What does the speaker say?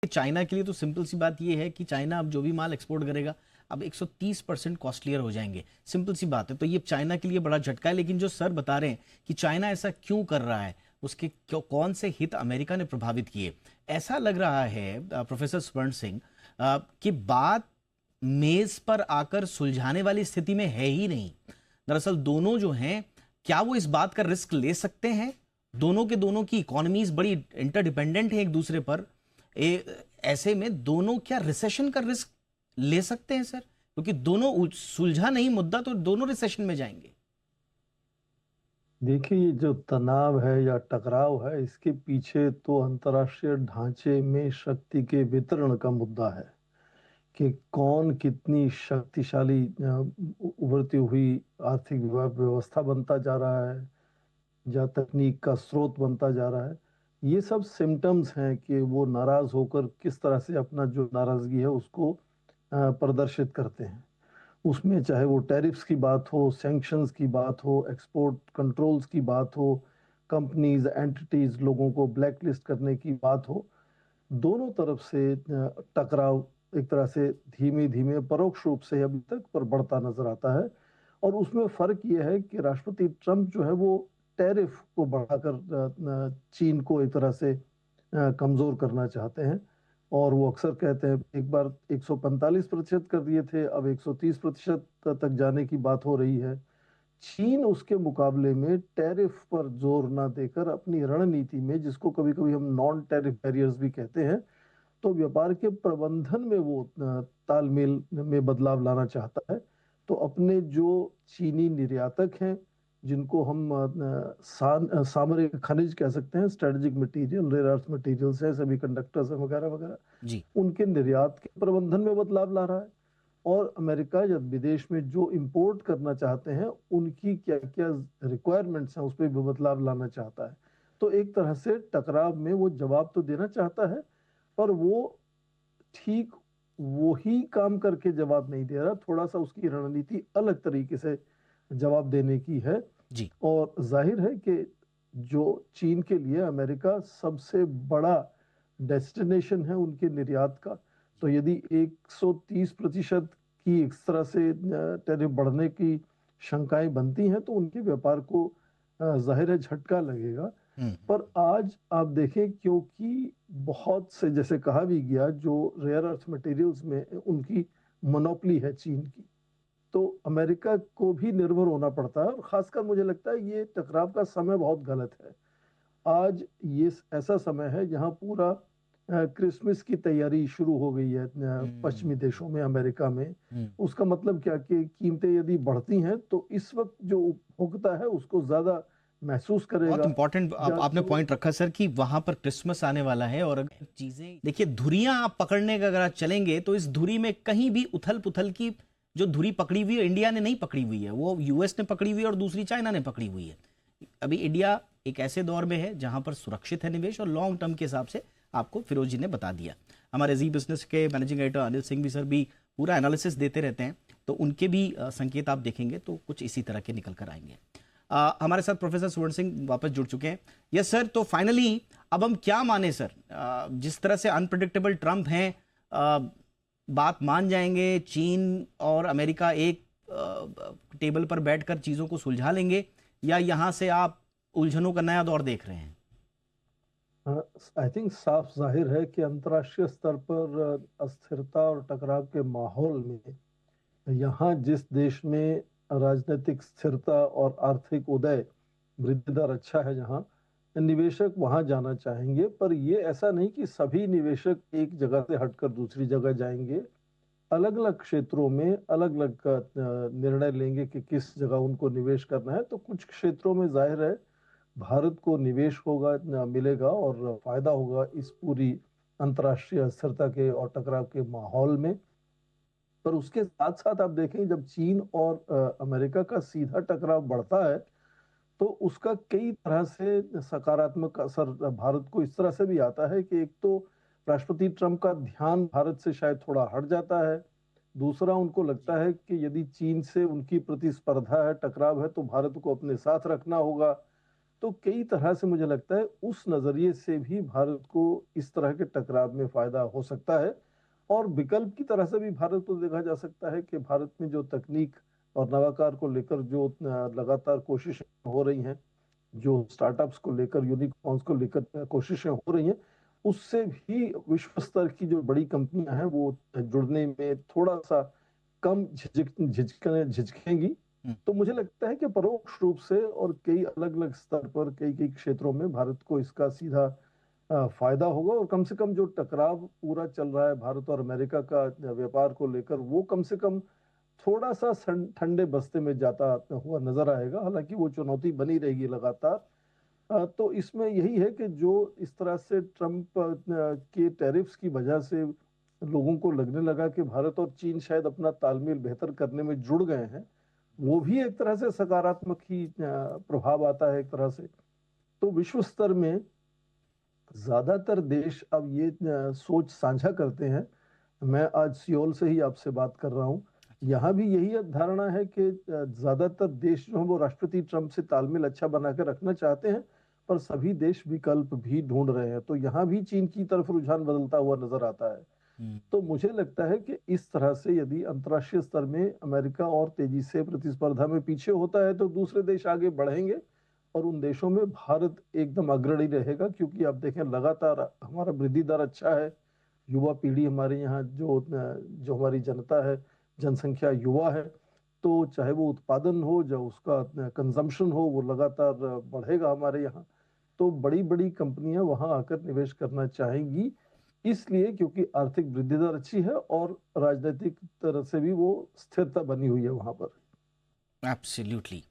China के लिए तो सिंपल सी बात ये है कि चाइना अब जो भी माल एक्सपोर्ट करेगा अब 130% कॉस्टलियर हो जाएंगे। सिंपल सी बात है, तो ये चाइना के लिए बड़ा झटका है। लेकिन जो सर बता रहे हैं कि चाइना ऐसा क्यों कर रहा है, उसके क्यों कौन से हित अमेरिका ने प्रभावित किए, ऐसा लग रहा है प्रोफेसर स्वर्ण सिंह कि बात मेज पर आकर सुलझाने वाली स्थिति में है ही नहीं। दरअसल दोनों जो हैं, क्या वो इस बात का रिस्क ले सकते हैं? दोनों की इकोनॉमीज बड़ी इंटरडिपेंडेंट है एक दूसरे पर। ऐसे में दोनों क्या रिसेशन का रिस्क ले सकते हैं सर? क्योंकि दोनों सुलझा नहीं मुद्दा तो दोनों रिसेशन में जाएंगे। देखिए, ये जो तनाव है या टकराव है, इसके पीछे तो अंतर्राष्ट्रीय ढांचे में शक्ति के वितरण का मुद्दा है कि कौन कितनी शक्तिशाली उभरती हुई आर्थिक व्यवस्था बनता जा रहा है या तकनीक का स्रोत बनता जा रहा है। ये सब सिम्टम्स हैं कि वो नाराज होकर किस तरह से अपना जो नाराजगी है उसको प्रदर्शित करते हैं। उसमें चाहे वो टैरिफ्स की बात हो, सैंक्शंस की बात हो, एक्सपोर्ट कंट्रोल्स की बात हो, कंपनीज एंटिटीज लोगों को ब्लैकलिस्ट करने की बात हो, दोनों तरफ से टकराव एक तरह से धीमे धीमे परोक्ष रूप से अभी तक पर बढ़ता नजर आता है। और उसमें फर्क यह है कि राष्ट्रपति ट्रंप जो है वो टैरिफ को बढ़ाकर चीन को एक तरह से कमजोर करना चाहते हैं। और वो अक्सर कहते हैं, एक बार 145% कर दिए थे, अब 130% तक जाने की बात हो रही है। चीन उसके मुकाबले में टैरिफ पर जोर ना देकर अपनी रणनीति में, जिसको कभी कभी हम नॉन टैरिफ बैरियर्स भी कहते हैं, तो व्यापार के प्रबंधन में वो तालमेल में बदलाव लाना चाहता है। तो अपने जो चीनी निर्यातक हैं, जिनको हम सामरिक खनिज कह सकते हैं, strategic material, rare earth materials है, सेमी कंडक्टर्स वगैरह जी। वगैरह, उनके निर्यात के प्रबंधन में बदलाव ला रहा है। और अमेरिका या विदेश में जो इंपोर्ट करना चाहते हैं उनकी क्या क्या रिक्वायरमेंट्स हैं उस पर भी बदलाव लाना चाहता है। तो एक तरह से टकराव में वो जवाब तो देना चाहता है, पर वो ठीक वो ही काम करके जवाब नहीं दे रहा, थोड़ा सा उसकी रणनीति अलग तरीके से जवाब देने की है। जी। और जाहिर है कि जो चीन के लिए अमेरिका सबसे बड़ा डेस्टिनेशन है उनके निर्यात का, तो यदि 130% की इस तरह से टैरिफ बढ़ने की शंकाएं बनती हैं तो उनके व्यापार को जाहिर है झटका लगेगा। हम्म। पर आज आप देखें, क्योंकि बहुत से, जैसे कहा भी गया, जो रेयर अर्थ मटेरियल्स में उनकी मोनोपोली है चीन की, तो अमेरिका को भी निर्भर होना पड़ता है। और खासकर मुझे लगता है ये टकराव का समय बहुत गलत है। आज ये ऐसा समय है जहां पूरा क्रिसमस की तैयारी शुरू हो गई है हम्म। पश्चिमी देशों में, अमेरिका में। हम्म। उसका मतलब क्या कि कीमतें यदि बढ़ती हैं तो इस वक्त जो उपभोक्ता है उसको ज्यादा महसूस बहुत करेगा। इंपॉर्टेंट आपने तो पॉइंट रखा सर कि वहां पर क्रिसमस आने वाला है, और अगर चीजें देखिए, धुरियां आप पकड़ने का अगर आप चलेंगे तो इस धुरी में कहीं भी उथल पुथल की जो धुरी पकड़ी हुई है इंडिया ने नहीं पकड़ी हुई है, वो यूएस ने पकड़ी हुई है और दूसरी चाइना ने पकड़ी हुई है। अभी इंडिया एक ऐसे दौर में है जहां पर सुरक्षित है निवेश, और लॉन्ग टर्म के हिसाब से आपको फिरोज जी ने बता दिया। हमारे जी बिजनेस के मैनेजिंग एडिटर अनिल सिंह भी सर भी पूरा एनालिसिस देते रहते हैं, तो उनके भी संकेत आप देखेंगे तो कुछ इसी तरह के निकल कर आएंगे। हमारे साथ प्रोफेसर स्वर्ण सिंह वापस जुड़ चुके हैं। यस सर, तो फाइनली अब हम क्या माने सर? जिस तरह से अनप्रिडिक्टेबल ट्रंप हैं, बात मान जाएंगे चीन और अमेरिका एक टेबल पर बैठकर चीजों को सुलझा लेंगे, या यहां से आप उलझनों का नया दौर देख रहे हैं? आई थिंक साफ जाहिर है कि अंतर्राष्ट्रीय स्तर पर अस्थिरता और टकराव के माहौल में यहाँ जिस देश में राजनीतिक स्थिरता और आर्थिक उदय, वृद्धि दर अच्छा है, जहाँ निवेशक वहां जाना चाहेंगे। पर ये ऐसा नहीं कि सभी निवेशक एक जगह से हटकर दूसरी जगह जाएंगे। अलग अलग क्षेत्रों में अलग अलग निर्णय लेंगे कि किस जगह उनको निवेश करना है। तो कुछ क्षेत्रों में जाहिर है भारत को निवेश होगा, मिलेगा और फायदा होगा इस पूरी अंतर्राष्ट्रीय अस्थिरता के और टकराव के माहौल में। पर उसके साथ साथ आप देखें, जब चीन और अमेरिका का सीधा टकराव बढ़ता है तो उसका कई तरह से सकारात्मक असर भारत को इस तरह से भी आता है कि एक तो राष्ट्रपति ट्रंप का ध्यान भारत से शायद थोड़ा हट जाता है। दूसरा, उनको लगता जी। है कि यदि चीन से उनकी प्रतिस्पर्धा है, टकराव है, तो भारत को अपने साथ रखना होगा। तो कई तरह से मुझे लगता है उस नजरिए से भी भारत को इस तरह के टकराव में फायदा हो सकता है। और विकल्प की तरह से भी भारत को देखा जा सकता है कि भारत में जो तकनीक और नवाकार को लेकर जो लगातार कोशिशें हो रही हैं, जो स्टार्टअप्स को लेकर, यूनिकॉर्न्स को लेकर कोशिशें हो रही हैं, उससे भी विश्व स्तर की जो बड़ी कंपनियां हैं वो जुड़ने में थोड़ा सा कम झिझकेंगी। हम्म, तो मुझे लगता है कि परोक्ष रूप से और कई अलग अलग स्तर पर कई कई क्षेत्रों में भारत को इसका सीधा फायदा होगा। और कम से कम जो टकराव पूरा चल रहा है भारत और अमेरिका का व्यापार को लेकर, वो कम से कम थोड़ा सा ठंडे बस्ते में जाता हुआ नजर आएगा। हालांकि वो चुनौती बनी रहेगी लगातार। तो इसमें यही है कि जो इस तरह से ट्रम्प के टैरिफ्स की वजह से लोगों को लगने लगा कि भारत और चीन शायद अपना तालमेल बेहतर करने में जुड़ गए हैं, वो भी एक तरह से सकारात्मक ही प्रभाव आता है एक तरह से। तो विश्व स्तर में ज्यादातर देश अब ये सोच साझा करते हैं। मैं आज सियोल से ही आपसे बात कर रहा हूँ। यहाँ भी यही धारणा है कि ज्यादातर देश जो है वो राष्ट्रपति ट्रंप से तालमेल अच्छा बना के रखना चाहते हैं, पर सभी देश विकल्प भी ढूंढ रहे हैं। तो यहाँ भी चीन की तरफ रुझान बदलता हुआ नजर आता है। हम्म, तो मुझे लगता है कि इस तरह से यदि अंतर्राष्ट्रीय स्तर में अमेरिका और तेजी से प्रतिस्पर्धा में पीछे होता है, तो दूसरे देश आगे बढ़ेंगे और उन देशों में भारत एकदम अग्रणी रहेगा। क्योंकि आप देखें लगातार हमारा वृद्धि दर अच्छा है, युवा पीढ़ी हमारे यहाँ जो जो हमारी जनता है, जनसंख्या युवा है। तो चाहे वो उत्पादन हो, जो उसका कंजम्पशन हो, वो लगातार बढ़ेगा हमारे यहाँ। तो बड़ी बड़ी कंपनियां वहां आकर निवेश करना चाहेंगी, इसलिए क्योंकि आर्थिक वृद्धि दर अच्छी है और राजनीतिक तरह से भी वो स्थिरता बनी हुई है वहां पर। एब्सोल्युटली।